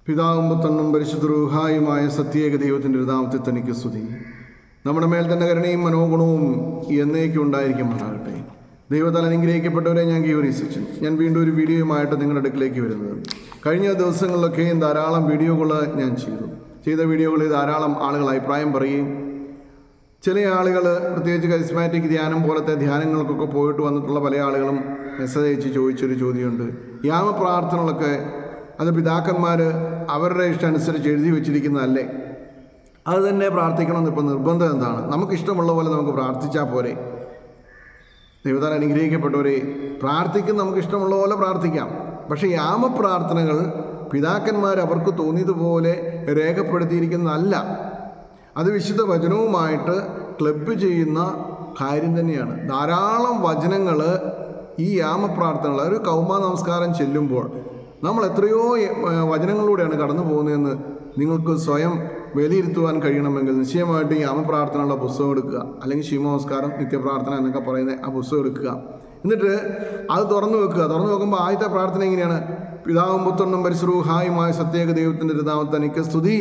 പിതാവും പുത്രനും പരിശുദ്ധ റൂഹായുമായ സത്യേക ദൈവത്തിൻ്റെ നാമത്തിൽ തനിക്ക് സ്തുതി. നമ്മുടെ മേൽ തന്നെ കരുണയും മനോഗുണവും എന്നേക്കും ഉണ്ടായിരിക്കുമാറാകട്ടെ. ദൈവത്താൽ അനുഗ്രഹിക്കപ്പെട്ടവരെ ഞാൻ ഗീവറിസിച്ചു. ഞാൻ വീണ്ടും ഒരു വീഡിയോയുമായിട്ട് നിങ്ങളുടെ അടുക്കിലേക്ക് വരുന്നത്. കഴിഞ്ഞ ദിവസങ്ങളിലൊക്കെയും ധാരാളം വീഡിയോകൾ ഞാൻ ചെയ്ത വീഡിയോകളിൽ ധാരാളം ആളുകൾ അഭിപ്രായം പറയുകയും ചില ആളുകൾ പ്രത്യേകിച്ച് കരിസ്മാറ്റിക് ധ്യാനം പോലത്തെ ധ്യാനങ്ങൾക്കൊക്കെ പോയിട്ട് വന്നിട്ടുള്ള പല ആളുകളും മെസ്സേജ് അയച്ച് ചോദിച്ചൊരു ചോദ്യമുണ്ട്. യാമപ്രാർത്ഥനകളൊക്കെ അത് പിതാക്കന്മാർ അവരുടെ ഇഷ്ടം അനുസരിച്ച് എഴുതി വെച്ചിരിക്കുന്നതല്ലേ, അത് തന്നെ പ്രാർത്ഥിക്കണമെന്ന് ഇപ്പോൾ നിർബന്ധം എന്താണ്? നമുക്കിഷ്ടമുള്ള പോലെ നമുക്ക് പ്രാർത്ഥിച്ചാൽ പോരെ? ദൈവത്താൽ അനുഗ്രഹിക്കപ്പെട്ടവരെ, നമുക്കിഷ്ടമുള്ള പോലെ പ്രാർത്ഥിക്കാം. പക്ഷേ യാമപ്രാർത്ഥനകൾ പിതാക്കന്മാർ അവർക്ക് തോന്നിയതുപോലെ രേഖപ്പെടുത്തിയിരിക്കുന്നതല്ല. അത് വിശുദ്ധ വചനവുമായിട്ട് ക്ലബ്ബ് ചെയ്യുന്ന കാര്യം തന്നെയാണ്. ധാരാളം വചനങ്ങൾ ഈ യാമപ്രാർത്ഥനകൾ, ഒരു കൗമാ നമസ്കാരം ചെല്ലുമ്പോൾ നമ്മൾ എത്രയോ വചനങ്ങളിലൂടെയാണ് കടന്നു പോകുന്നതെന്ന് നിങ്ങൾക്ക് സ്വയം വിലയിരുത്തുവാൻ കഴിയണമെങ്കിൽ നിശ്ചയമായിട്ട് ഈ യാമപ്രാർത്ഥനയുള്ള പുസ്തകം എടുക്കുക, അല്ലെങ്കിൽ ശിവനമസ്കാരം, നിത്യപ്രാർത്ഥന എന്നൊക്കെ പറയുന്ന ആ പുസ്തകം എടുക്കുക. എന്നിട്ട് അത് തുറന്നു വെക്കുക. തുറന്നു വെക്കുമ്പോൾ ആദ്യത്തെ പ്രാർത്ഥന എങ്ങനെയാണ്? പിതാവും പുത്രനും പരിശുദ്ധ റൂഹായുമായ സത്യേക ദൈവത്തിൻ്റെ നാമത്തിൽ തനിക്ക് സ്തുതി.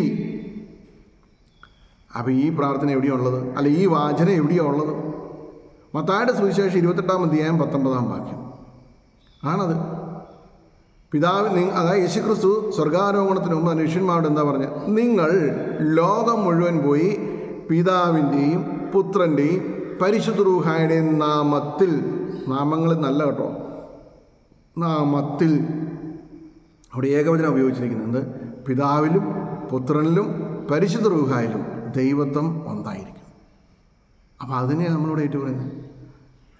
അപ്പോൾ ഈ പ്രാർത്ഥന എവിടെയുള്ളത്? അല്ല, ഈ വാചനം എവിടെയാണ് ഉള്ളത്? മത്തായിയുടെ സുവിശേഷം 28-ാം അധ്യായം 19-ാം വാക്യം ആണത്. അതായത് യേശുക്രിസ്തു സ്വർഗാരോഹണത്തിന് മുമ്പ് ശിഷ്യന്മാരോട് എന്താ പറഞ്ഞത്? നിങ്ങൾ ലോകം മുഴുവൻ പോയി പിതാവിൻ്റെയും പുത്രൻ്റെയും പരിശുദ്ധ റൂഹായുടെയും നാമത്തിൽ, നാമങ്ങൾ നല്ല കേട്ടോ, നാമത്തിൽ, അവിടെ ഏകവചനം ഉപയോഗിച്ചിരിക്കുന്നത് പിതാവിലും പുത്രനിലും പരിശുദ്ധ റൂഹായിലും ദൈവത്വം ഒന്നായിരിക്കും. അപ്പോൾ അതിനെയാണ് നമ്മളിവിടെ ഏറ്റു പറയുന്നത്.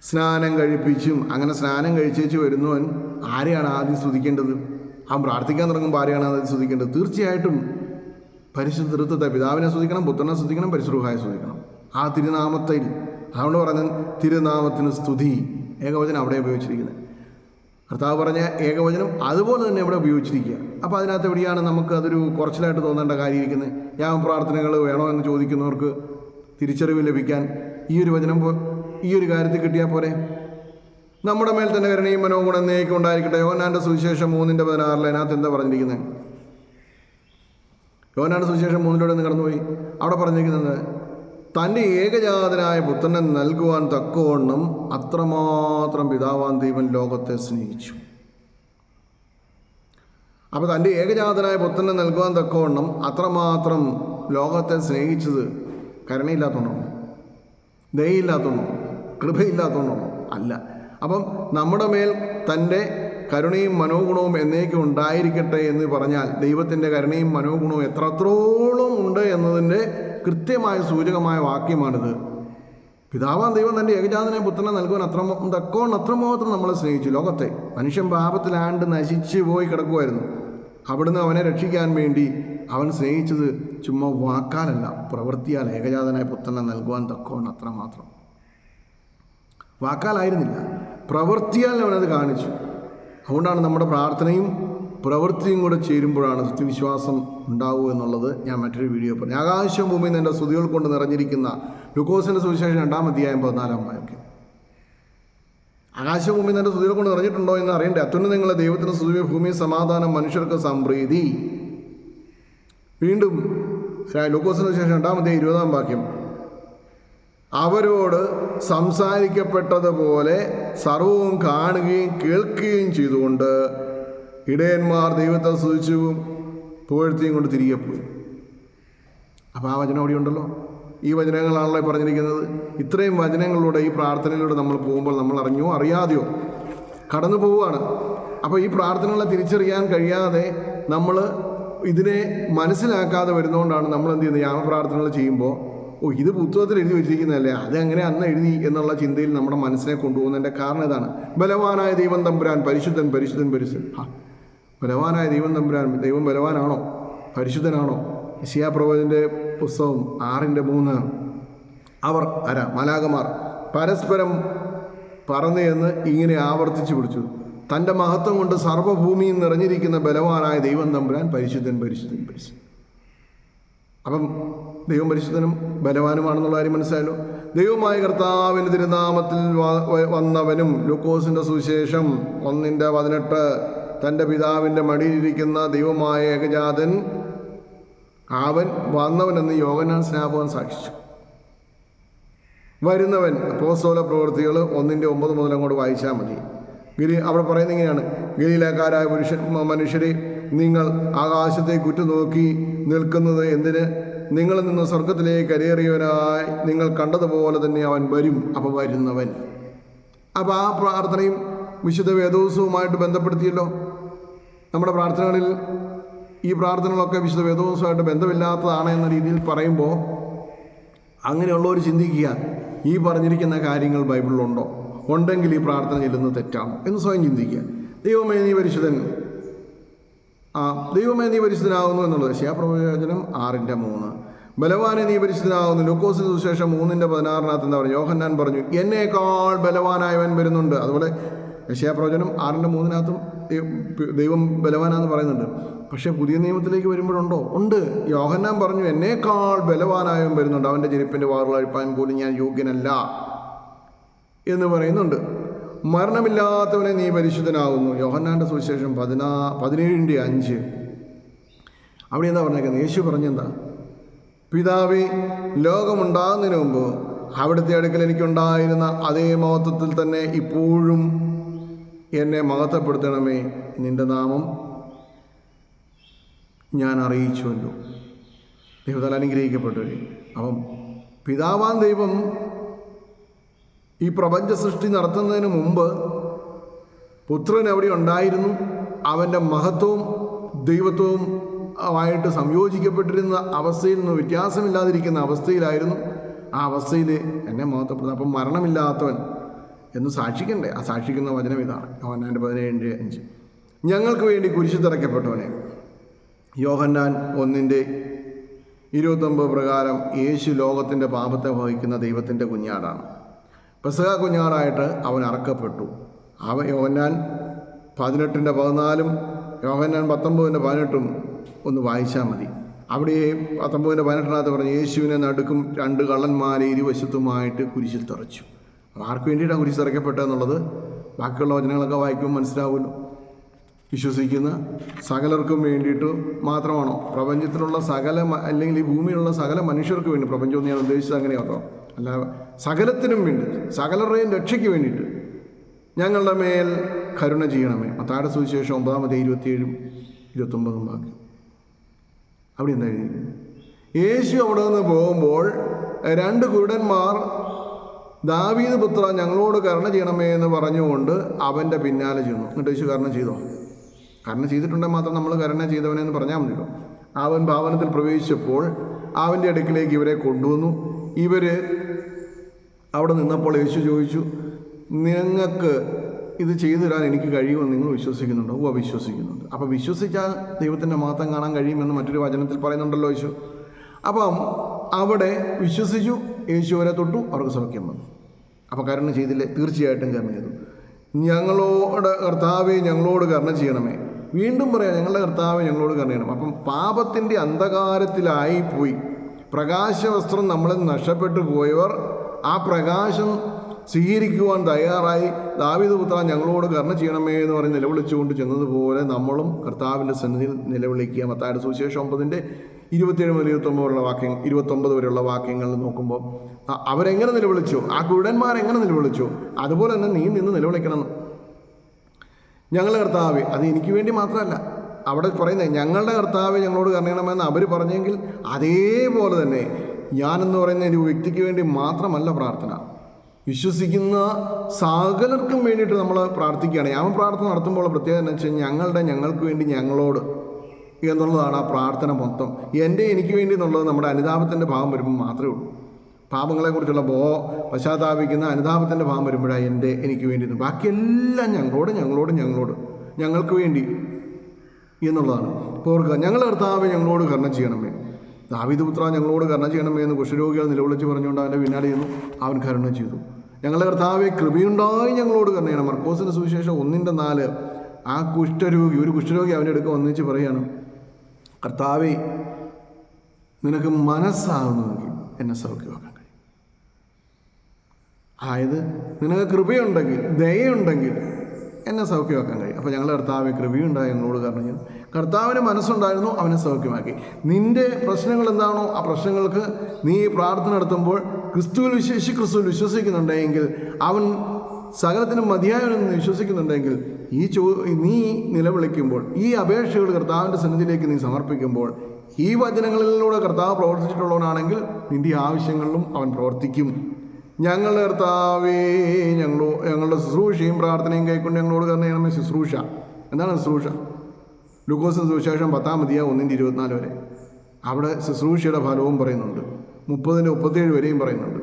സ്നാനം കഴിപ്പിച്ചും, അങ്ങനെ സ്നാനം കഴിച്ചേച്ച് വരുന്നവൻ ആരെയാണ് ആദ്യം സ്തുതിക്കേണ്ടത്? അവൻ പ്രാർത്ഥിക്കാൻ തുടങ്ങുമ്പോൾ ആരെയാണ് ആദ്യം സ്തുതിക്കേണ്ടത്? തീർച്ചയായിട്ടും പരിശുദ്ധ തൃത്വത്തെ, പിതാവിനെ സ്തുതിക്കണം, പുത്രനെ സ്തുതിക്കണം, പരിശുദ്ധ റൂഹായെ സ്തുതിക്കണം. ആ തിരുനാമത്തിൽ, അതുകൊണ്ട് പറഞ്ഞ തിരുനാമത്തിന് സ്തുതി, ഏകവചനം അവിടെ ഉപയോഗിച്ചിരിക്കുന്നത്. കർത്താവ് പറഞ്ഞ ഏകവചനം അതുപോലെ തന്നെ ഇവിടെ ഉപയോഗിച്ചിരിക്കുക. അപ്പോൾ അതിനകത്ത് എവിടെയാണ് നമുക്ക് അതൊരു കുറച്ചിലായിട്ട് തോന്നേണ്ട കാര്യമിരിക്കുന്നത്? യാമപ്രാർത്ഥനകൾ വേണോ എന്ന് ചോദിക്കുന്നവർക്ക് തിരിച്ചറിവ് ലഭിക്കാൻ ഈ ഒരു വചനം ഈ ഒരു കാര്യത്തിൽ കിട്ടിയാൽ പോരെ? നമ്മുടെ മേൽ തന്നെ കരുണയും മനോഗുണം എന്നേക്കും ഉണ്ടായിരിക്കട്ടെ. യോഹന്നാന്റെ സുവിശേഷം 3:16 അതിനകത്ത് എന്താ പറഞ്ഞിരിക്കുന്നത്? യോഹന്നാന്റെ സുവിശേഷം 3 കടന്നുപോയി. അവിടെ പറഞ്ഞിരിക്കുന്നത് തൻ്റെ ഏകജാതനായ പുത്രനെ നൽകുവാൻ തക്കവണ്ണം അത്രമാത്രം പിതാവാൻ ദൈവം ലോകത്തെ സ്നേഹിച്ചു. അപ്പോൾ തൻ്റെ ഏകജാതനായ പുത്രനെ നൽകുവാൻ തക്കവണ്ണം അത്രമാത്രം ലോകത്തെ സ്നേഹിച്ചത് കരുണയില്ലാത്തതുകൊണ്ടോ, ദയയില്ലാത്തതുകൊണ്ടോ, കൃപയില്ലാത്തതുകൊണ്ടോ? അല്ല. അപ്പം നമ്മുടെ മേൽ തൻ്റെ കരുണയും മനോഗുണവും എന്നേക്കും ഉണ്ടായിരിക്കട്ടെ എന്ന് പറഞ്ഞാൽ ദൈവത്തിൻ്റെ കരുണയും മനോഗുണവും എത്രത്തോളം ഉണ്ട് എന്നതിൻ്റെ കൃത്യമായ സൂചകമായ വാക്യമാണിത്. പിതാവാൻ ദൈവം തൻ്റെ ഏകജാതനായ പുത്രനെ നൽകുവാൻ അത്രമാത്രം നമ്മളെ സ്നേഹിച്ചു ലോകത്തെ. മനുഷ്യൻ പാപത്തിലാണ്ട് നശിച്ചു പോയി കിടക്കുമായിരുന്നു. അവിടുന്ന് അവനെ രക്ഷിക്കാൻ വേണ്ടി അവൻ സ്നേഹിച്ചത് ചുമ്മാ വാക്കാലല്ല, പ്രവൃത്തിയാൽ ഏകജാതനായ പുത്രനെ നൽകുവാൻ അത്രമാത്രം. വാക്കാലായിരുന്നില്ല, പ്രവൃത്തിയാൽ അവനത് കാണിച്ചു. അതുകൊണ്ടാണ് നമ്മുടെ പ്രാർത്ഥനയും പ്രവൃത്തിയും കൂടെ ചേരുമ്പോഴാണ് സത്യവിശ്വാസം ഉണ്ടാവുക എന്നുള്ളത് ഞാൻ മറ്റൊരു വീഡിയോ പറഞ്ഞു. ആകാശവും ഭൂമിയിൽ നിന്റെ സ്തുതികൾ കൊണ്ട് നിറഞ്ഞിരിക്കുന്ന ലൂക്കോസിൻ്റെ സുവിശേഷം 2-ാം അധ്യായം 14-ാം വാക്യം. ആകാശവും ഭൂമിയിൽ നിന്റെ സ്തുതികൾ കൊണ്ട് നിറഞ്ഞിട്ടുണ്ടോ എന്ന് അറിയണ്ടേ? അത്യുന്നതങ്ങളെ ദൈവത്തിന് സ്തുതി, ഭൂമിയിൽ സമാധാനം, മനുഷ്യർക്ക് സംപ്രീതി. വീണ്ടും ലൂക്കോസിൻ്റെ സുവിശേഷം 2-ാം അധ്യായം 20-ാം വാക്യം, അവരോട് സംസാരിക്കപ്പെട്ടതുപോലെ സർവവും കാണുകയും കേൾക്കുകയും ചെയ്തുകൊണ്ട് ഇടയന്മാർ ദൈവത്തെ സ്തുതിച്ചു പുകഴ്ത്തിയും കൊണ്ട് തിരികെ പോയി. അപ്പോൾ ആ വചനം അവിടെ ഉണ്ടല്ലോ. ഈ വചനങ്ങളാണല്ലോ പറഞ്ഞിരിക്കുന്നത്. ഇത്രയും വചനങ്ങളിലൂടെ ഈ പ്രാർത്ഥനയിലൂടെ നമ്മൾ പോകുമ്പോൾ നമ്മൾ അറിഞ്ഞോ അറിയാതെയോ കടന്നു പോവുകയാണ്. അപ്പോൾ ഈ പ്രാർത്ഥനകളെ തിരിച്ചറിയാൻ കഴിയാതെ നമ്മൾ ഇതിനെ മനസ്സിലാക്കാതെ വരുന്നതുകൊണ്ടാണ് നമ്മൾ എന്ത് ചെയ്യുന്നത്? യാമപ്രാർത്ഥനകൾ ചെയ്യുമ്പോൾ ഇത് പുസ്തകത്തിൽ എഴുതി വെച്ചിരിക്കുന്നതല്ലേ, അതെങ്ങനെ അന്ന് എഴുതി എന്നുള്ള ചിന്തയിൽ നമ്മുടെ മനസ്സിനെ കൊണ്ടുപോകുന്നതിൻ്റെ കാരണം ഇതാണ്. ബലവാനായ ദൈവം തമ്പുരാൻ പരിശുദ്ധൻ പരിശുദ്ധൻ പരിശുദ്ധൻ. ബലവാനായ ദൈവം തമ്പുരാൻ, ദൈവം ബലവാനാണോ? പരിശുദ്ധനാണോ? യെശയ്യാ പ്രവാചകന്റെ പുസ്തകം 6:3 അവർ മാലാഖമാർ പരസ്പരം പറഞ്ഞു എന്ന് ഇങ്ങനെ ആവർത്തിച്ച് വിളിച്ചു, തൻ്റെ മഹത്വം കൊണ്ട് സർവ്വഭൂമിയിൽ നിറഞ്ഞിരിക്കുന്ന ബലവാനായ ദൈവം തമ്പുരാൻ പരിശുദ്ധൻ പരിശുദ്ധൻ പരിശുദ്ധൻ. അപ്പം ദൈവം പരിശുദ്ധനും ബലവാനുമാണെന്നുള്ള കാര്യം മനസ്സിലായല്ലോ. ദൈവമായ കർത്താവിൻ്റെ തിരുനാമത്തിൽ വന്നവനും, ലൂക്കോസിൻ്റെ സുവിശേഷം 1:18 തൻ്റെ പിതാവിൻ്റെ മടിയിലിരിക്കുന്ന ദൈവമായ ഏകജാതൻ അവൻ വന്നവനെന്ന് യോഹന്നാൻ സ്നാപകൻ സാക്ഷിച്ചു. വരുന്നവൻ അപ്പോസ്തല പ്രവൃത്തികൾ 1:9 മുതൽ അങ്ങോട്ട് വായിച്ചാൽ മതി. അവിടെ പറയുന്നത് ഇങ്ങനെയാണ്: ഗലീലക്കാരായ മനുഷ്യരെ, നിങ്ങൾ ആകാശത്തേക്ക് ഉറ്റുനോക്കി നിൽക്കുന്നത് എന്തിന്? നിങ്ങളിൽ നിന്ന് സ്വർഗത്തിലേക്ക് കരയേറിയവനായി നിങ്ങൾ കണ്ടതുപോലെ തന്നെ അവൻ വരും. അപ്പോൾ വരുന്നവൻ. അപ്പോൾ ആ പ്രാർത്ഥനയും വിശുദ്ധ വേദോത്സവവുമായിട്ട് ബന്ധപ്പെടുത്തിയല്ലോ. നമ്മുടെ പ്രാർത്ഥനകളിൽ ഈ പ്രാർത്ഥനകളൊക്കെ വിശുദ്ധ വേദോത്സവമായിട്ട് ബന്ധമില്ലാത്തതാണ് എന്ന രീതിയിൽ പറയുമ്പോൾ അങ്ങനെയുള്ളവർ ചിന്തിക്കുക, ഈ പറഞ്ഞിരിക്കുന്ന കാര്യങ്ങൾ ബൈബിളിലുണ്ടോ? ഉണ്ടെങ്കിൽ ഈ പ്രാർത്ഥന ചെല്ലുന്നത് തെറ്റാണോ എന്ന് സ്വയം ചിന്തിക്കുക. ദൈവമേ നീ പരിശുദ്ധനാകുന്നു എന്നുള്ളത് യശയ്യാപ്രവചനം 6:3. ബലവാനെ നീ പരിശുദ്ധനാകുന്നു. ലൂക്കോസിന് സുവിശേഷം 3:16 എന്താ പറയുക? യോഹന്നാൻ പറഞ്ഞു, എന്നേക്കാൾ ബലവാനായവൻ വരുന്നുണ്ട്. അതുപോലെ യശയ്യാപ്രവചനം 6:3 ദൈവം ബലവാനാന്ന് പറയുന്നുണ്ട്. പക്ഷേ പുതിയ നിയമത്തിലേക്ക് വരുമ്പോഴുണ്ടോ? ഉണ്ട്. യോഹന്നാൻ പറഞ്ഞു, എന്നേക്കാൾ ബലവാനായവൻ വരുന്നുണ്ട്, അവൻ്റെ ചെരുപ്പിൻ്റെ വാറുകൾ അഴിപ്പാൻ പോലും ഞാൻ യോഗ്യനല്ല എന്ന് പറയുന്നുണ്ട്. മരണമില്ലാത്തവനെ നീ പരിശുദ്ധനാകുന്നു. യോഹന്നാൻ്റെ സുവിശേഷം 17:5. അവിടെ എന്താ പറഞ്ഞേക്കുന്നത്? യേശു പറഞ്ഞെന്താ? പിതാവേ, ലോകമുണ്ടാകുന്നതിന് മുമ്പ് അവിടുത്തെ അടുക്കൽ എനിക്കുണ്ടായിരുന്ന അതേ മഹത്വത്തിൽ തന്നെ ഇപ്പോഴും എന്നെ മഹത്വപ്പെടുത്തണമേ. നിൻ്റെ നാമം ഞാൻ അറിയിച്ചുവല്ലോ. ദൈവത്താൽ അനുഗ്രഹിക്കപ്പെട്ടവരെ, അപ്പം പിതാവാൻ ദൈവം ഈ പ്രപഞ്ച സൃഷ്ടി നടത്തുന്നതിന് മുമ്പ് പുത്രൻ അവിടെ ഉണ്ടായിരുന്നു. അവൻ്റെ മഹത്വവും ദൈവത്വവും ആയിട്ട് സംയോജിക്കപ്പെട്ടിരുന്ന അവസ്ഥയിൽ നിന്ന് വ്യത്യാസമില്ലാതിരിക്കുന്ന അവസ്ഥയിലായിരുന്നു. ആ അവസ്ഥയിൽ എന്നെ മഹത്വപ്പെടുന്നത്. അപ്പം മരണമില്ലാത്തവൻ എന്ന് സാക്ഷിക്കണ്ടേ? ആ സാക്ഷിക്കുന്ന വചനം ഇതാണ്, യോഹന്നാൻ 17:5. ഞങ്ങൾക്ക് വേണ്ടി കുരിശിൽ തറയ്ക്കപ്പെട്ടവനെ. യോഹന്നാൻ 1:29 പ്രകാരം യേശു ലോകത്തിൻ്റെ പാപത്തെ വഹിക്കുന്ന ദൈവത്തിൻ്റെ കുഞ്ഞാടാണ്. പെസഹ കുഞ്ഞാടായിട്ട് അവൻ അറക്കപ്പെട്ടു. യോഹന്നാൻ 18:14 യോഹന്നാൻ 19:18 ഒന്ന് വായിച്ചാൽ മതി. അവിടെ 19:18 പറഞ്ഞ് യേശുവിനെ നടുക്കും 2 കള്ളന്മാരെ ഇരുവശത്തുമായിട്ട് കുരിശിൽ തറച്ചു. ആർക്ക് വേണ്ടിയിട്ടാണ് കുരിശിൽ തറയ്ക്കപ്പെട്ടതെന്നുള്ളത് ബാക്കിയുള്ള വചനങ്ങളൊക്കെ വായിക്കുമ്പോൾ മനസ്സിലാവുമല്ലോ. വിശ്വസിക്കുന്ന സകലർക്കും വേണ്ടിയിട്ട് മാത്രമാണോ? പ്രപഞ്ചത്തിലുള്ള അല്ലെങ്കിൽ ഈ ഭൂമിയിലുള്ള സകല മനുഷ്യർക്ക് വേണ്ടി. പ്രപഞ്ചം ഞാൻ ഉദ്ദേശിച്ചത് അങ്ങനെയാണോ? അല്ല, സകലത്തിനും വേണ്ടി, സകലരുടെയും രക്ഷയ്ക്ക് വേണ്ടിയിട്ട് ഞങ്ങളുടെ മേൽ കരുണ ചെയ്യണമേ. മത്തായിയുടെ സുവിശേഷം 9:27-29 വാക്യം. അവിടെ എന്താ എഴുതിയിരിക്കുന്നത്? യേശു അവിടെ നിന്ന് പോകുമ്പോൾ 2 കുരുടന്മാർ ദാവീദ് പുത്ര ഞങ്ങളോട് കരുണ ചെയ്യണമേ എന്ന് പറഞ്ഞുകൊണ്ട് അവൻ്റെ പിന്നാലെ ചെന്നു. എന്നിട്ട് യേശു കരുണ ചെയ്തോ? കരുണ ചെയ്തിട്ടുണ്ടെങ്കിൽ മാത്രം നമ്മൾ കരുണ ചെയ്തവനെന്ന് പറഞ്ഞാൽ മതിയോ? അവൻ ഭവനത്തിൽ പ്രവേശിച്ചപ്പോൾ അവൻ്റെ അടുക്കിലേക്ക് ഇവരെ കൊണ്ടുവന്നു. ഇവർ അവിടെ നിന്നപ്പോൾ യേശു ചോദിച്ചു, നിങ്ങൾക്ക് ഇത് ചെയ്തു തരാൻ എനിക്ക് കഴിയുമെന്ന് നിങ്ങൾ വിശ്വസിക്കുന്നുണ്ടോ? വിശ്വസിക്കുന്നുണ്ട്. അപ്പോൾ വിശ്വസിച്ചാൽ ദൈവത്തിൻ്റെ മഹത്വം കാണാൻ കഴിയുമെന്ന് മറ്റൊരു വചനത്തിൽ പറയുന്നുണ്ടല്ലോ യേശു. അപ്പം അവിടെ വിശ്വസിച്ചു, യേശു അവരെ തൊട്ടു, അവർക്ക് സൗഖ്യം വന്നു. അപ്പോൾ കരുണ ചെയ്തില്ലേ? തീർച്ചയായിട്ടും കരുണ ചെയ്തു. ഞങ്ങളോട് കർത്താവേ ഞങ്ങളോട് കരുണ ചെയ്യണമേ. വീണ്ടും പറയാം, ഞങ്ങളുടെ കർത്താവേ ഞങ്ങളോട് കരുണ ചെയ്യണം. അപ്പം പാപത്തിൻ്റെ അന്ധകാരത്തിലായിപ്പോയി പ്രകാശവസ്ത്രം നമ്മളിൽ നഷ്ടപ്പെട്ടു പോയവർ ആ പ്രകാശം സ്വീകരിക്കുവാൻ തയ്യാറായി. ദാവീദ് പുത്ര ഞങ്ങളോട് കരുണ ചെയ്യണമേ എന്ന് പറഞ്ഞ് നിലവിളിച്ചുകൊണ്ട് ചെന്നതുപോലെ നമ്മളും കർത്താവിൻ്റെ സന്നിധിയിൽ നിലവിളിക്കുക. മത്തായിയുടെ സുവിശേഷം 9:27-29 വരെയുള്ള വാക്യങ്ങൾ നോക്കുമ്പോൾ അവരെങ്ങനെ നിലവിളിച്ചു, ആ കുരുടന്മാരെങ്ങനെ നിലവിളിച്ചു, അതുപോലെ തന്നെ നീ നിന്ന് നിലവിളിക്കണം. ഞങ്ങളുടെ കർത്താവേ, അത് എനിക്ക് വേണ്ടി മാത്രമല്ല അവിടെ പറയുന്നത്, ഞങ്ങളുടെ കർത്താവേ ഞങ്ങളോട് കരുണയണമെന്ന് അവർ പറഞ്ഞെങ്കിൽ അതേപോലെ തന്നെ ഞാനെന്ന് പറയുന്ന ഒരു വ്യക്തിക്ക് വേണ്ടി മാത്രമല്ല പ്രാർത്ഥന, വിശ്വസിക്കുന്ന സകലർക്കും വേണ്ടിയിട്ട് നമ്മൾ പ്രാർത്ഥിക്കുകയാണ്. ഞാൻ പ്രാർത്ഥന നടത്തുമ്പോൾ പ്രത്യേകത എന്ന് വെച്ചാൽ ഞങ്ങൾക്ക് വേണ്ടി ഞങ്ങളോട് എന്നുള്ളതാണ് ആ പ്രാർത്ഥന മൊത്തം. എനിക്ക് വേണ്ടി എന്നുള്ളത് നമ്മുടെ അനുതാപത്തിൻ്റെ ഭാവം വരുമ്പോൾ മാത്രമേ ഉള്ളൂ. പാപങ്ങളെക്കുറിച്ചുള്ള പശ്ചാത്താപിക്കുന്ന അനുതാപത്തിൻ്റെ ഭാവം വരുമ്പോഴാണ് എനിക്ക് വേണ്ടി. ബാക്കിയെല്ലാം ഞങ്ങൾക്ക് വേണ്ടി എന്നുള്ളതാണ്. ഓർക്കുക, ഞങ്ങളുടെ കർത്താവേ ഞങ്ങളോട് കരുണ ചെയ്യണമേ. ദാവീദ് പുത്ര ഞങ്ങളോട് കരുണ ചെയ്യണമേ എന്ന് കുഷ്ഠരോഗികൾ നിലവിളിച്ച് പറഞ്ഞുകൊണ്ട് അവൻ്റെ പിന്നാലെ ചെന്നു. അവൻ കരുണ ചെയ്തു. ഞങ്ങളുടെ കർത്താവേ കൃപയുണ്ടായി ഞങ്ങളോട് കരുണ ചെയ്യണം. മർക്കോസിൻ്റെ സുവിശേഷം 1:4 ആ ഒരു കുഷ്ഠരോഗി അവൻ്റെ അടുക്ക ഒന്നിച്ച് പറയുകയാണ്, കർത്താവേ നിനക്ക് മനസ്സാകുന്നുവെങ്കിൽ എന്നെ സൗഖ്യമാക്കാൻ കഴിയും. അതായത് നിനക്ക് കൃപയുണ്ടെങ്കിൽ, ദയുണ്ടെങ്കിൽ എന്നെ സൗഖ്യമാക്കാൻ കഴിയും. അപ്പോൾ ഞങ്ങൾ കർത്താവെ കൃപയുണ്ടായി ഞങ്ങളോട് കാരണം ചെയ്തു. കർത്താവിന് മനസ്സുണ്ടായിരുന്നു, അവനെ സൗഖ്യമാക്കി. നിൻ്റെ പ്രശ്നങ്ങൾ എന്താണോ ആ പ്രശ്നങ്ങൾക്ക് നീ പ്രാർത്ഥന നടത്തുമ്പോൾ ക്രിസ്തുവിൽ വിശ്വസിക്കുന്നുണ്ടെങ്കിൽ, അവൻ സകലത്തിനും മതിയായവനെന്ന് വിശ്വസിക്കുന്നുണ്ടെങ്കിൽ, നീ നിലവിളിക്കുമ്പോൾ, ഈ അപേക്ഷകൾ കർത്താവിൻ്റെ സന്നിധിയിലേക്ക് നീ സമർപ്പിക്കുമ്പോൾ, ഈ വചനങ്ങളിലൂടെ കർത്താവ് പ്രവർത്തിച്ചിട്ടുള്ളവനാണെങ്കിൽ നിൻ്റെ ആവശ്യങ്ങളിലും അവൻ പ്രവർത്തിക്കും. ഞങ്ങളുടെ കർത്താവേ, ഞങ്ങളുടെ ശുശ്രൂഷയും പ്രാർത്ഥനയും കൈക്കൊണ്ട് ഞങ്ങളോട് കരുണ. ശുശ്രൂഷ എന്താണ് ശുശ്രൂഷ? ലൂക്കോസിന് സുവിശേഷം 10:1-24 വരെ അവിടെ ശുശ്രൂഷയുടെ ഫലവും പറയുന്നുണ്ട്. 30-37 വരെയും പറയുന്നുണ്ട്.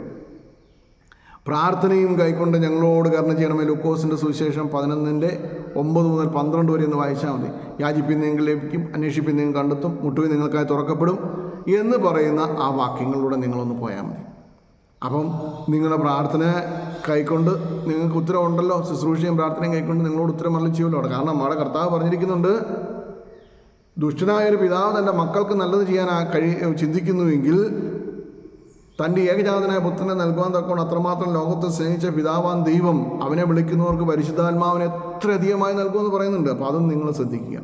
പ്രാർത്ഥനയും കൈക്കൊണ്ട് ഞങ്ങളോട് കരുണ ചെയ്യണമേ. ലൂക്കോസിൻ്റെ സുവിശേഷം 11:9-12 വരെ ഒന്ന് വായിച്ചാൽ മതി. യാചിപ്പിന്നെങ്കിൽ ലഭിക്കും, അന്വേഷിപ്പിന്നെങ്കിൽ കണ്ടെത്തും, മുട്ടുവിൽ നിങ്ങൾക്കായി തുറക്കപ്പെടും എന്ന് പറയുന്ന ആ വാക്യങ്ങളിലൂടെ നിങ്ങളൊന്ന് പോയാൽ മതി. അപ്പം നിങ്ങളുടെ പ്രാർത്ഥന കൈക്കൊണ്ട് നിങ്ങൾക്ക് ഉത്തരവുണ്ടല്ലോ. ശുശ്രൂഷയും പ്രാർത്ഥനയും കൈക്കൊണ്ട് നിങ്ങളോട് ഉത്തരം അറിയിച്ചുവല്ലോ. കാരണം നമ്മുടെ കർത്താവ് പറഞ്ഞിരിക്കുന്നുണ്ട്, ദുഷ്ടനായൊരു പിതാവ് തൻ്റെ മക്കൾക്ക് നല്ലത് ചെയ്യാൻ ചിന്തിക്കുന്നുവെങ്കിൽ തൻ്റെ ഏകജാതനായ പുത്രനെ നൽകുവാൻ തക്കോണം അത്രമാത്രം ലോകത്തെ സ്നേഹിച്ച പിതാവാൻ ദൈവം അവനെ വിളിക്കുന്നവർക്ക് പരിശുദ്ധാത്മാവിനെ എത്രയധികമായി നൽകുമെന്ന് പറയുന്നുണ്ട്. അപ്പോൾ അതും നിങ്ങൾ ശ്രദ്ധിക്കുക.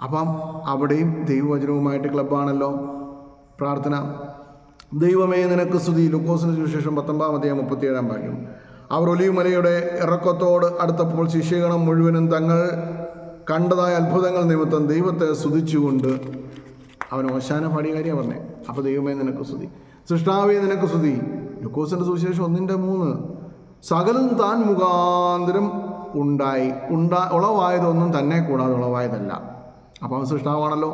അപ്പം അവിടെയും ദൈവവചനവുമായിട്ട് ക്ലബ്ബാണല്ലോ പ്രാർത്ഥന. ദൈവമേ നിനക്ക് സ്തുതി. ലൂക്കോസിന് സുവിശേഷം 19:37 അവർ ഒലിവ് മലയുടെ ഇറക്കത്തോട് അടുത്തപ്പോൾ ശിഷ്യഗണം മുഴുവനും തങ്ങൾ കണ്ടതായ അത്ഭുതങ്ങൾ നിമിത്തം ദൈവത്തെ സ്തുതിച്ചുകൊണ്ട് അവൻ ഓശാന പാടിയ കാര്യമാണ് പറഞ്ഞത്. അപ്പോൾ ദൈവമേ നിനക്ക് സ്തുതി, സൃഷ്ടാവേ നിനക്ക് സ്തുതി. ലൂക്കോസിൻ്റെ സുവിശേഷം 1:3 സകലം താൻ മുഖാന്തരം ഉളവായതൊന്നും തന്നെ കൂടാതെ ഉളവായതല്ല. അപ്പം അവൻ സൃഷ്ടാവാണല്ലോ.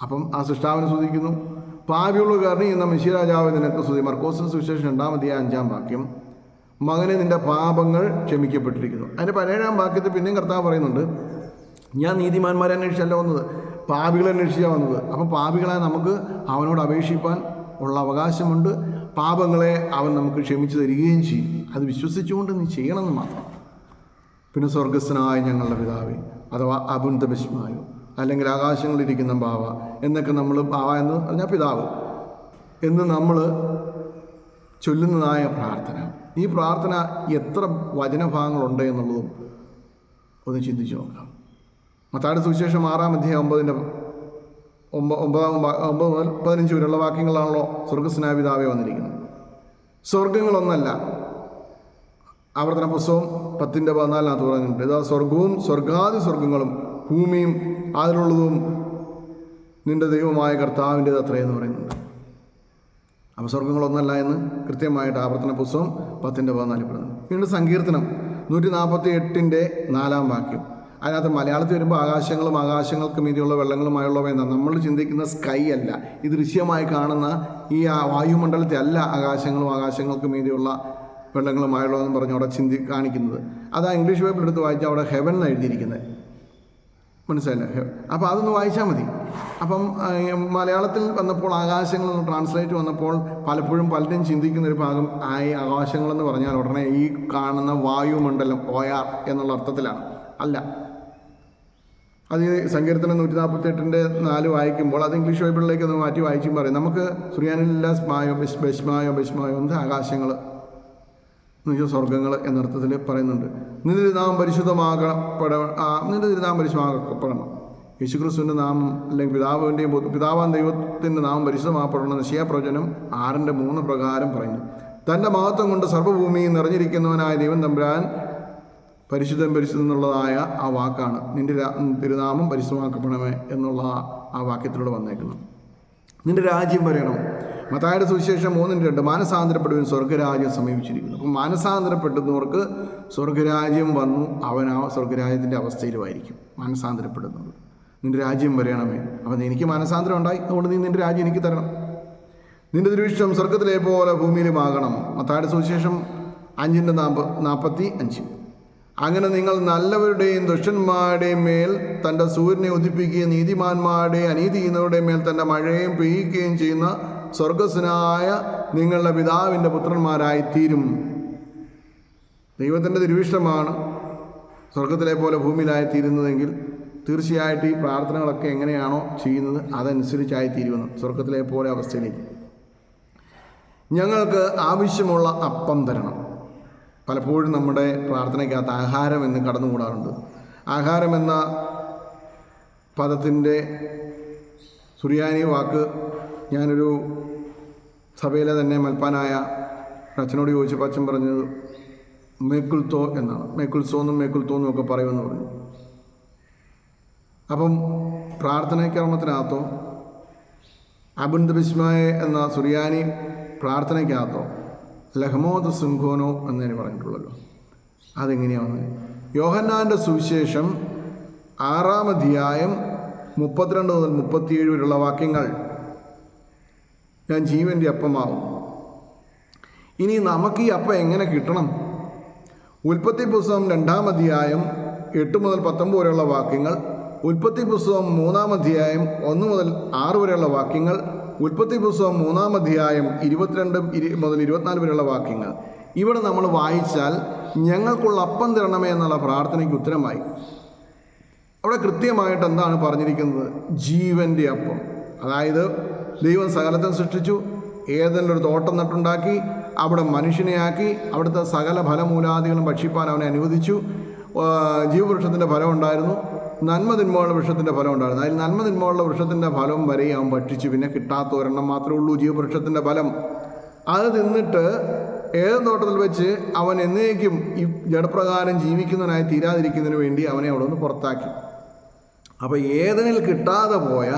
അപ്പം ആ സൃഷ്ടാവിനെ സ്തുതിക്കുന്നു. പാപിയുള്ള കാരണം എന്ന മെസ്സിരാജാവ് നിനക്ക് സ്തുതി. മർക്കോസിന് സുവിശേഷം 2:5 മകനെ നിൻ്റെ പാപങ്ങൾ ക്ഷമിക്കപ്പെട്ടിരിക്കുന്നു. അതിൻ്റെ 17 പിന്നെയും കർത്താവ് പറയുന്നുണ്ട്, ഞാൻ നീതിമാന്മാരെ അന്വേഷിച്ചല്ല വന്നത്, പാപികളെ അന്വേഷിച്ചാണ് വന്നത്. അപ്പം പാപികളെ നമുക്ക് അവനോട് അപേക്ഷിപ്പാൻ ഉള്ള അവകാശമുണ്ട്. പാപങ്ങളെ അവൻ നമുക്ക് ക്ഷമിച്ചു തരികയും ചെയ്യും. അത് വിശ്വസിച്ചുകൊണ്ട് നീ ചെയ്യണമെന്ന് മാത്രം. പിന്നെ സ്വർഗസ്ഥനായ ഞങ്ങളുടെ പിതാവേ, അഥവാ അബുന്ത ബിസ്മായോ, അല്ലെങ്കിൽ ആകാശങ്ങളിലിരിക്കുന്ന ബാവ എന്നൊക്കെ നമ്മൾ ബാവ എന്ന് പറഞ്ഞാൽ പിതാവ് എന്ന് നമ്മൾ ചൊല്ലുന്നതായ പ്രാർത്ഥന. ഈ പ്രാർത്ഥന എത്ര വചനഭാഗങ്ങളുണ്ട് എന്നുള്ളതും ഒന്ന് ചിന്തിച്ച് നോക്കാം. മത്തായിയുടെ സുവിശേഷം 6:9-15 വരെയുള്ള വാക്യങ്ങളാണല്ലോ സ്വർഗസ്നായ പിതാവേ വന്നിരിക്കുന്നത്. സ്വർഗങ്ങളൊന്നല്ല. ആവർത്തന പുസ്തകം 10:14 പറഞ്ഞിട്ടുണ്ട്, ഇതാ സ്വർഗവും സ്വർഗാദി സ്വർഗങ്ങളും ഭൂമിയും അതിലുള്ളതും നിൻ്റെ ദൈവമായ കർത്താവിൻ്റേത് അത്രയെന്ന് പറയുന്നുണ്ട്. അപ്പോൾ സ്വർഗങ്ങളൊന്നല്ല എന്ന് കൃത്യമായിട്ട് ആവർത്തന പുസ്തകം 10:14 പറയുന്നു. വീണ്ടും സങ്കീർത്തനം 148:4 അതിനകത്ത് മലയാളത്തിൽ വരുമ്പോൾ ആകാശങ്ങളും ആകാശങ്ങൾക്ക് മീതിയുള്ള വെള്ളങ്ങളുമായുള്ളവയെന്നാണ് നമ്മൾ ചിന്തിക്കുന്ന സ്കൈ അല്ല. ഈ ദൃശ്യമായി കാണുന്ന ഈ വായുമണ്ഡലത്തെ അല്ല ആകാശങ്ങളും ആകാശങ്ങൾക്ക് മീതിയുള്ള വെള്ളങ്ങളുമായുള്ളതെന്ന് പറഞ്ഞ് അവിടെ കാണിക്കുന്നത്. അത് ആ ഇംഗ്ലീഷ് ബൈബിൾ എടുത്ത് വായിച്ചാൽ അവിടെ ഹെവൻ എന്നാണ് എഴുതിയിരിക്കുന്നത്. മനസ്സിലായില്ല? അപ്പോൾ അതൊന്ന് വായിച്ചാൽ മതി. അപ്പം മലയാളത്തിൽ വന്നപ്പോൾ ആകാശങ്ങളെന്ന് ട്രാൻസ്ലേറ്റ് വന്നപ്പോൾ പലപ്പോഴും പലരും ചിന്തിക്കുന്നൊരു ഭാഗം ആകാശങ്ങളെന്ന് പറഞ്ഞാൽ ഉടനെ ഈ കാണുന്ന വായുമണ്ഡലം OR എന്നുള്ള അർത്ഥത്തിലാണ്. അല്ല. അത് സങ്കീർത്തനം 148:4 വായിക്കുമ്പോൾ അത് ഇംഗ്ലീഷ് ബൈബിളിലേക്ക് ഒന്ന് മാറ്റി വായിച്ചും പറയും. നമുക്ക് സുറിയാനില്ല സ്മായോ ബെസ്മായോ എന്ത് ആകാശങ്ങൾ എന്ന് വെച്ചാൽ സ്വർഗങ്ങൾ എന്നർത്ഥത്തിൽ പറയുന്നുണ്ട്. നിന്റെ തിരുനാമം പരിശുദ്ധമാക്കപ്പെടണം. യേശുക്രിസ്തുവിൻ്റെ നാമം അല്ലെങ്കിൽ പിതാവാൻ ദൈവത്തിൻ്റെ നാമം പരിശുദ്ധമാക്കപ്പെടണം. യെശയ്യാ പ്രവചനം 6:3 പ്രകാരം പറയുന്നു. തൻ്റെ മഹത്വം കൊണ്ട് സർവ്വഭൂമിയിൽ നിറഞ്ഞിരിക്കുന്നവനായ ദൈവം തമ്പുരാൻ പരിശുദ്ധം എന്നുള്ളതായ ആ വാക്കാണ് നിൻ്റെ തിരുനാമം പരിശുദ്ധമാക്കപ്പെടണമേ എന്നുള്ള ആ വാക്യത്തിലൂടെ വന്നേക്കുന്നു. നിൻ്റെ രാജ്യം വരണം. മത്തായിയുടെ സുവിശേഷം 3:2 മാനസാന്തരപ്പെടുവാൻ സ്വർഗരാജ്യം സമീപിച്ചിരിക്കുന്നു. അപ്പം മാനസാന്തരപ്പെടുന്നവർക്ക് സ്വർഗരാജ്യം വന്നു. അവൻ ആ സ്വർഗരാജ്യത്തിൻ്റെ അവസ്ഥയിലുമായിരിക്കും മാനസാന്തരപ്പെടുന്നത്. നിൻ്റെ രാജ്യം വരണമേ. അപ്പം എനിക്ക് മാനസാന്തരം ഉണ്ടായി, അതുകൊണ്ട് നീ നിൻ്റെ രാജ്യം എനിക്ക് തരണം. നിൻ്റെ തിരുവിഷ്ടം സ്വർഗത്തിലെ പോലെ ഭൂമിയിലുമാകണം. മത്തായിയുടെ സുവിശേഷം 5:45 അങ്ങനെ നിങ്ങൾ നല്ലവരുടെയും ദുഷ്ടന്മാരുടെയും മേൽ തൻ്റെ സൂര്യനെ ഉദിപ്പിക്കുകയും നീതിമാന്മാരുടെയും അനീതി ചെയ്യുന്നവരുടെയും മേൽ തൻ്റെ മഴയും പെയ്യുകയും ചെയ്യുന്ന സ്വർഗസ്വനായ നിങ്ങളുടെ പിതാവിൻ്റെ പുത്രന്മാരായി തീരും. ദൈവത്തിൻ്റെ തിരുവിഷ്ടമാണ് സ്വർഗത്തിലെ പോലെ ഭൂമിയിലായിത്തീരുന്നതെങ്കിൽ തീർച്ചയായിട്ടും ഈ പ്രാർത്ഥനകളൊക്കെ എങ്ങനെയാണോ ചെയ്യുന്നത് അതനുസരിച്ചായിത്തീരുമെന്ന് സ്വർഗത്തിലെ പോലെ അവസ്ഥയിലേക്ക്. ഞങ്ങൾക്ക് ആവശ്യമുള്ള അപ്പം തരണം. പലപ്പോഴും നമ്മുടെ പ്രാർത്ഥനയ്ക്കകത്ത് ആഹാരം എന്ന് കടന്നുകൂടാറുണ്ട്. ആഹാരം എന്ന പദത്തിൻ്റെ സുറിയാനി വാക്ക് ഞാനൊരു സഭയിലെ തന്നെ മൽപ്പാനായ അച്ഛനോട് ചോദിച്ചപ്പോൾ അച്ഛൻ പറഞ്ഞത് മേക്കുൽത്തോ എന്നാണ്. മേക്കുൽസോന്നും മേക്കുൽത്തോന്നും ഒക്കെ പറയുമെന്ന് പറഞ്ഞു. അപ്പം പ്രാർത്ഥനയ്ക്കർമ്മത്തിനകത്തോ അബുന്ദ ബിസ്മായ എന്ന സുറിയാനി പ്രാർത്ഥനയ്ക്കകത്തോ ലഹ്മോദ് സുൻഖോനോ എന്നതിന് പറഞ്ഞിട്ടുള്ളല്ലോ. അതെങ്ങനെയാണ്? യോഹന്നാൻ്റെ സുവിശേഷം 6-ാം അധ്യായം 32 മുതൽ 37 വരെയുള്ള വാക്യങ്ങൾ, ഞാൻ ജീവൻ്റെ അപ്പമാവും. ഇനി നമുക്ക് ഈ അപ്പം എങ്ങനെ കിട്ടണം? ഉൽപ്പത്തി പുസ്തകം 2-ാം അധ്യായം 8 മുതൽ 19 വരെയുള്ള വാക്യങ്ങൾ, ഉൽപ്പത്തി പുസ്തകം 3-ാം അധ്യായം 1 മുതൽ 6 വരെയുള്ള വാക്യങ്ങൾ, ഉൽപ്പത്തി പുസ്തകം 3-ാം അധ്യായം 22 മുതൽ 24 വരെയുള്ള വാക്യങ്ങൾ. ഇവിടെ നമ്മൾ വായിച്ചാൽ ഞങ്ങൾക്കുള്ള അപ്പം തരണമേ എന്നുള്ള പ്രാർത്ഥനയ്ക്ക് ഉത്തരമായി. അവിടെ കൃത്യമായിട്ട് എന്താണ് പറഞ്ഞിരിക്കുന്നത്? ജീവൻ്റെ അപ്പം. അതായത് ദൈവം സകലത്തെ സൃഷ്ടിച്ചു, ഏതെങ്കിലും തോട്ടം നട്ടുണ്ടാക്കി, അവിടെ മനുഷ്യനെ ആക്കി, അവിടുത്തെ സകല ഫലമൂലാദികളും ഭക്ഷിപ്പാൻ അവനെ അനുവദിച്ചു. ജീവവൃക്ഷത്തിൻ്റെ ഫലം ഉണ്ടായിരുന്നു, നന്മ തിന്മകളുടെ വൃക്ഷത്തിൻ്റെ ഫലം ഉണ്ടായിരുന്നു. അതിൽ നന്മ തിന്മകളുടെ വൃക്ഷത്തിൻ്റെ ഫലം വരെ അവൻ ഭക്ഷിച്ചു. പിന്നെ കിട്ടാത്ത ഒരെണ്ണം മാത്രമേ ഉള്ളൂ, ജീവവൃക്ഷത്തിൻ്റെ ഫലം. അത് തിന്നിട്ട് ഏതെങ്കിലും തോട്ടത്തിൽ വെച്ച് അവൻ എന്നേക്കും ഈ ജഡപ്രകാരം ജീവിക്കുന്നവനായി തീരാതിരിക്കുന്നതിന് വേണ്ടി അവനെ അവിടെ നിന്ന് പുറത്താക്കി. അപ്പോൾ ഏതെനിൽ കിട്ടാതെ പോയ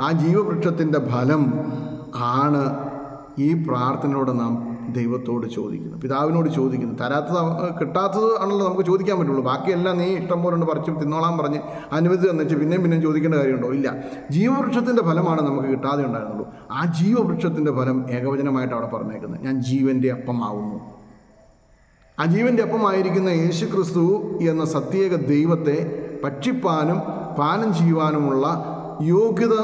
ആ ജീവവൃക്ഷത്തിൻ്റെ ഫലം ആണ് ഈ പ്രാർത്ഥനയോട് നാം ദൈവത്തോട് ചോദിക്കുന്നു, പിതാവിനോട് ചോദിക്കുന്നു. കിട്ടാത്തത് ആണല്ലോ നമുക്ക് ചോദിക്കാൻ പറ്റുള്ളൂ. ബാക്കിയെല്ലാം നീ ഇഷ്ടം പോലെ ഉണ്ട് പറിച്ച് തിന്നോളാൻ പറഞ്ഞ് അനുമതി തന്നിച്ച് പിന്നെയും ചോദിക്കേണ്ട കാര്യമുണ്ടോ? ഇല്ല. ജീവവൃക്ഷത്തിൻ്റെ ഫലമാണ് നമുക്ക് കിട്ടാതെ ഉണ്ടായിരുന്നുള്ളൂ. ആ ജീവവൃക്ഷത്തിൻ്റെ ഫലം ഏകവചനമായിട്ട് അവിടെ പറഞ്ഞേക്കുന്നത്, ഞാൻ ജീവൻ്റെ അപ്പമാവുന്നു. ആ ജീവൻ്റെ അപ്പമായിരിക്കുന്ന യേശു ക്രിസ്തു എന്ന സത്യേക ദൈവത്തെ ഭക്ഷിപ്പാനും പാനം ചെയ്യുവാനുമുള്ള യോഗ്യത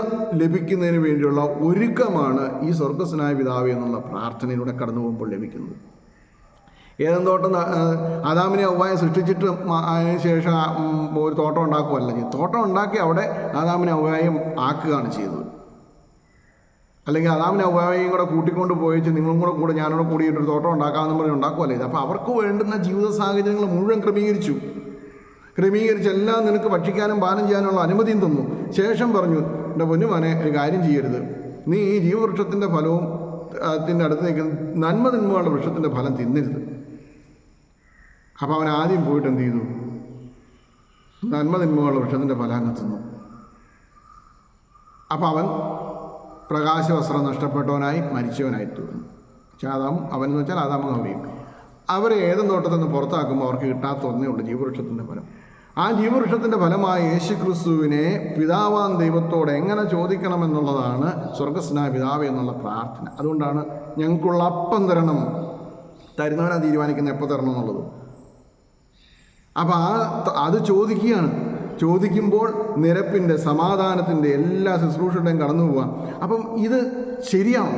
ലഭിക്കുന്നതിന് വേണ്ടിയുള്ള ഒരുക്കമാണ് ഈ സ്വർഗസ്വനായ പിതാവേ എന്നുള്ള പ്രാർത്ഥനയിലൂടെ കടന്നു പോകുമ്പോൾ ലഭിക്കുന്നത്. ഏതെങ്കിലും തോട്ടം ആദാമിനെ ഹവ്വായെ സൃഷ്ടിച്ചിട്ട് അതിന് ശേഷം ഒരു തോട്ടം ഉണ്ടാക്കുകയല്ല ചെയ്തത്. തോട്ടം ഉണ്ടാക്കി അവിടെ ആദാമിനെ ഹവ്വായും ആക്കുകയാണ് ചെയ്തത്. അല്ലെങ്കിൽ ആദാമിനെ ഹവ്വായെയും കൂടെ കൂട്ടിക്കൊണ്ട് പോയിച്ച് നിങ്ങളും കൂടെ ഞാനോട് കൂടിയിട്ടൊരു തോട്ടം ഉണ്ടാക്കാമെന്ന് പറഞ്ഞ് ഉണ്ടാക്കുകയല്ല ചെയ്തത്. അപ്പോൾ അവർക്ക് വേണ്ടുന്ന ജീവിത സാഹചര്യങ്ങൾ മുഴുവൻ ക്രമീകരിച്ച് എല്ലാം നിനക്ക് ഭക്ഷിക്കാനും പാനം ചെയ്യാനുള്ള അനുമതിയും തന്നു. ശേഷം പറഞ്ഞു, എൻ്റെ പൊന്നുമോനെ ഒരു കാര്യം ചെയ്യരുത്, നീ ഈ ജീവവൃക്ഷത്തിൻ്റെ ഫലവും ത്തിൻ്റെ അടുത്ത് നിൽക്കുന്ന നന്മ തിന്മകളുടെ വൃക്ഷത്തിൻ്റെ ഫലം തിന്നരുത്. അപ്പോൾ അവൻ ആദ്യം പോയിട്ട് എന്ത് ചെയ്തു? നന്മ തിന്മകളുടെ വൃക്ഷത്തിൻ്റെ ഫലം അങ്ങ് തിന്നു. അപ്പോൾ അവൻ പ്രകാശവസ്ത്രം നഷ്ടപ്പെട്ടവനായി മരിച്ചവനായി തീർന്നു. അവനെന്ന് വെച്ചാൽ ആദാമും ഹവ്വയും. അവരെ ഏതും തോട്ടത്തിൽ നിന്ന് പുറത്താക്കുമ്പോൾ അവർക്ക് കിട്ടാത്ത ഒന്നേ ഉള്ളൂ, ജീവവൃക്ഷത്തിൻ്റെ ഫലം. ആ ജീവവൃക്ഷത്തിൻ്റെ ഫലമായ യേശു ക്രിസ്തുവിനെ പിതാവാൻ ദൈവത്തോട് എങ്ങനെ ചോദിക്കണമെന്നുള്ളതാണ് സ്വർഗസ്വനായ പിതാവേ എന്നുള്ള പ്രാർത്ഥന. അതുകൊണ്ടാണ് ഞങ്ങൾക്കുള്ള അപ്പം തരണം, തരുന്നവനാ തീരുമാനിക്കുന്ന എപ്പോൾ തരണം എന്നുള്ളത്. അപ്പം അത് ചോദിക്കുമ്പോൾ നിരപ്പിൻ്റെ സമാധാനത്തിൻ്റെ എല്ലാ ശുശ്രൂഷയുടെയും കടന്നു പോവാം. അപ്പം ഇത് ശരിയാണോ?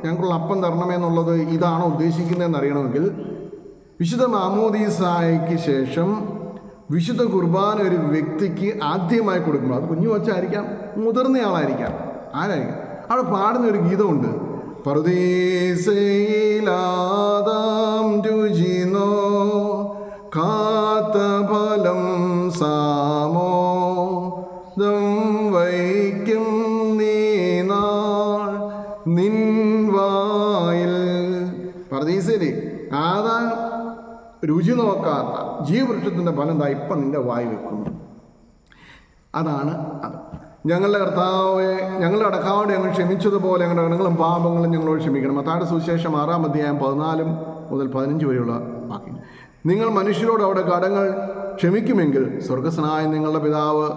ഞങ്ങൾക്കുള്ള അപ്പം തരണമെന്നുള്ളത് ഇതാണോ ഉദ്ദേശിക്കുന്നതെന്ന് അറിയണമെങ്കിൽ വിശുദ്ധ മാമോദീസായ്ക്ക് ശേഷം വിശുദ്ധ കുർബാന ഒരു വ്യക്തിക്ക് ആദ്യമായി കൊടുക്കുമ്പോൾ, അത് കുഞ്ഞു വച്ചായിരിക്കാം, മുതിർന്നയാളായിരിക്കാം, ആരായിരിക്കാം, അവിടെ പാടുന്ന ഒരു ഗീതമുണ്ട്. പറുദീസയിലാദാം രുചിനോ കാത്ത ഫലം സാമോദം വൈക്കും നീനാൾ നിൻവായിൽ. പറുദീസയിലെ ആദാം രുചി നോക്കാത്ത ജീവവൃക്ഷത്തിൻ്റെ ഫലം എന്താ ഇപ്പം നിൻ്റെ വായി വെക്കുന്നു. അതാണ് അത്. ഞങ്ങളുടെ കർത്താവെ, ഞങ്ങളുടെ അടക്കാവോടെ ഞങ്ങൾ ക്ഷമിച്ചതുപോലെ ഞങ്ങളുടെ കടങ്ങളും പാപങ്ങളും ഞങ്ങളോട് ക്ഷമിക്കണം. മത്തായിയുടെ സുവിശേഷം 6-ാം അധ്യായം 14 മുതൽ 15 വരെയുള്ള വാക്യങ്ങൾ. നിങ്ങൾ മനുഷ്യരോട് അവിടെ കടങ്ങൾ ക്ഷമിക്കുമെങ്കിൽ സ്വർഗസ്വനായ നിങ്ങളുടെ പിതാവ്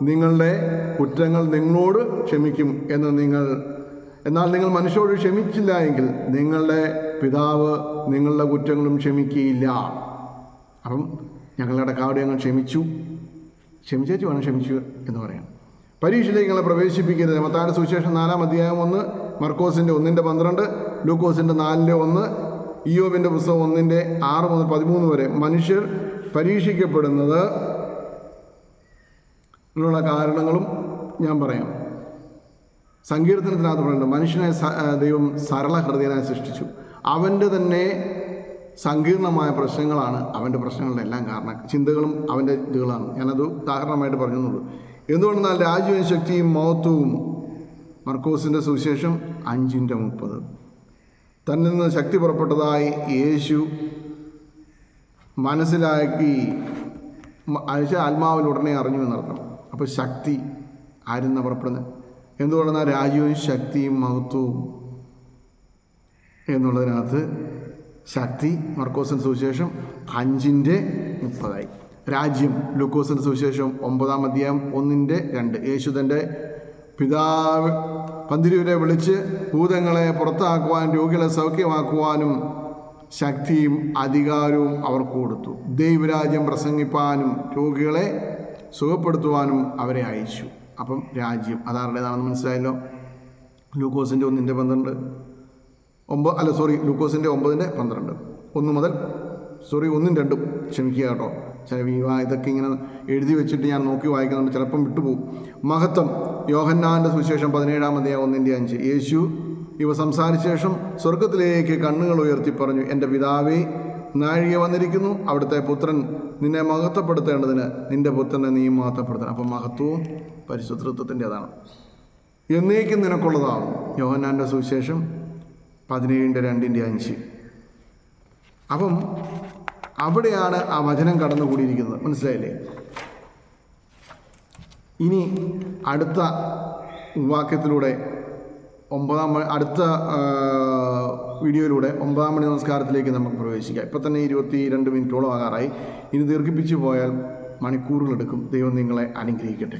നിങ്ങളുടെ കുറ്റങ്ങൾ നിങ്ങളോട് ക്ഷമിക്കും എന്നാൽ നിങ്ങൾ മനുഷ്യരോട് ക്ഷമിച്ചില്ല എങ്കിൽ നിങ്ങളുടെ പിതാവ് നിങ്ങളുടെ കുറ്റങ്ങളും ക്ഷമിക്കുകയില്ല. അപ്പം ഞങ്ങളുടെ അടക്കാവോടെ ഞങ്ങൾ ക്ഷമിച്ചേച്ച് വേണം ക്ഷമിച്ചു എന്ന് പറയാം. പരീക്ഷയിലേക്ക് ഞങ്ങളെ പ്രവേശിപ്പിക്കരുത്. മത്തായിയുടെ സുവിശേഷം 4-ാം അധ്യായം 1, മർക്കോസിൻ്റെ 1:12, ലൂക്കോസിൻ്റെ 4:1, ഇയ്യോബിൻ്റെ പുസ്തകം 1:6 മുതൽ 13 വരെ. മനുഷ്യർ പരീക്ഷിക്കപ്പെടുന്നത് ഉള്ള കാരണങ്ങളും ഞാൻ പറയാം. സങ്കീർത്തനത്തിനകത്ത് പറയുന്നുണ്ട്, മനുഷ്യനെ ദൈവം സരള ഹൃദയനായി സൃഷ്ടിച്ചു, അവൻ്റെ തന്നെ സങ്കീർണമായ പ്രശ്നങ്ങളാണ് അവൻ്റെ പ്രശ്നങ്ങളുടെ എല്ലാം കാരണം. ചിന്തകളും അവൻ്റെ ഇതുകളാണ്. ഞാനത് ഉദാഹരണമായിട്ട് പറഞ്ഞെന്നുള്ളൂ. എന്തുകൊണ്ടെന്നാൽ രാജ്യവും ശക്തിയും മഹത്വവും, മർക്കോസിൻ്റെ സുവിശേഷം 5:30, തന്നിൽ നിന്ന് ശക്തി പുറപ്പെട്ടതായി യേശു മനസ്സിലാക്കി, ആത്മാവിൽ ഉടനെ അറിഞ്ഞു എന്നർത്ഥം. അപ്പോൾ ശക്തി ആരുന്ന പുറപ്പെടുന്നത്? എന്തുകൊണ്ടെന്നാൽ രാജ്യവും ശക്തിയും മഹത്വവും എന്നുള്ളതിനകത്ത് ശക്തി മർക്കോസിൻ്റെ സുവിശേഷം 5:30. രാജ്യം ലൂക്കോസിൻ്റെ സുവിശേഷം 9:1-2. യേശു തൻ്റെ പിതാവ് പന്തിരുവരെ വിളിച്ച് ഭൂതങ്ങളെ പുറത്താക്കുവാനും രോഗികളെ സൗഖ്യമാക്കുവാനും ശക്തിയും അധികാരവും അവർക്ക് കൊടുത്തു. ദൈവരാജ്യം പ്രസംഗിപ്പാനും രോഗികളെ സുഖപ്പെടുത്തുവാനും അവരെ അയച്ചു. അപ്പം രാജ്യം അതാരുടേതാണെന്ന് മനസ്സിലായല്ലോ. ലൂക്കോസിൻ്റെ 1:12, ലൂക്കോസിൻ്റെ 9:12, 1-2, ക്ഷമിക്കുക കേട്ടോ. ഇതൊക്കെ ഇങ്ങനെ എഴുതി വെച്ചിട്ട് ഞാൻ നോക്കി വായിക്കുന്നുണ്ട്, ചിലപ്പം വിട്ടുപോകും. മഹത്വം യോഹന്നാൻ്റെ സുവിശേഷം 17:1-5. യേശു ഇവ സംസാരിച്ച ശേഷം സ്വർഗത്തിലേക്ക് കണ്ണുകൾ ഉയർത്തി പറഞ്ഞു, എൻ്റെ പിതാവേ, നാഴിക വന്നിരിക്കുന്നു. അവിടുത്തെ പുത്രൻ നിന്നെ മഹത്വപ്പെടുത്തേണ്ടതിന് നിൻ്റെ പുത്രനെ നീ മഹത്വപ്പെടുത്തണം. അപ്പം മഹത്വവും പരിശുദ്ധത്വത്തിൻ്റെതാണ്. എന്നേക്കും നിനക്കുള്ളതാണ്. യോഹന്നാൻ്റെ സുവിശേഷം 17:2-5. അപ്പം അവിടെയാണ് ആ വചനം കടന്നുകൂടിയിരിക്കുന്നത്. മനസ്സിലായില്ലേ? ഇനി അടുത്ത വാക്യത്തിലൂടെ അടുത്ത വീഡിയോയിലൂടെ 9-ാം മണി നമസ്കാരത്തിലേക്ക് നമുക്ക് പ്രവേശിക്കാം. ഇപ്പം തന്നെ 22 മിനിറ്റോളം ആകാറായി. ഇനി ദീർഘിപ്പിച്ചു പോയാൽ മണിക്കൂറുകളെടുക്കും. ദൈവം നിങ്ങളെ അനുഗ്രഹിക്കട്ടെ.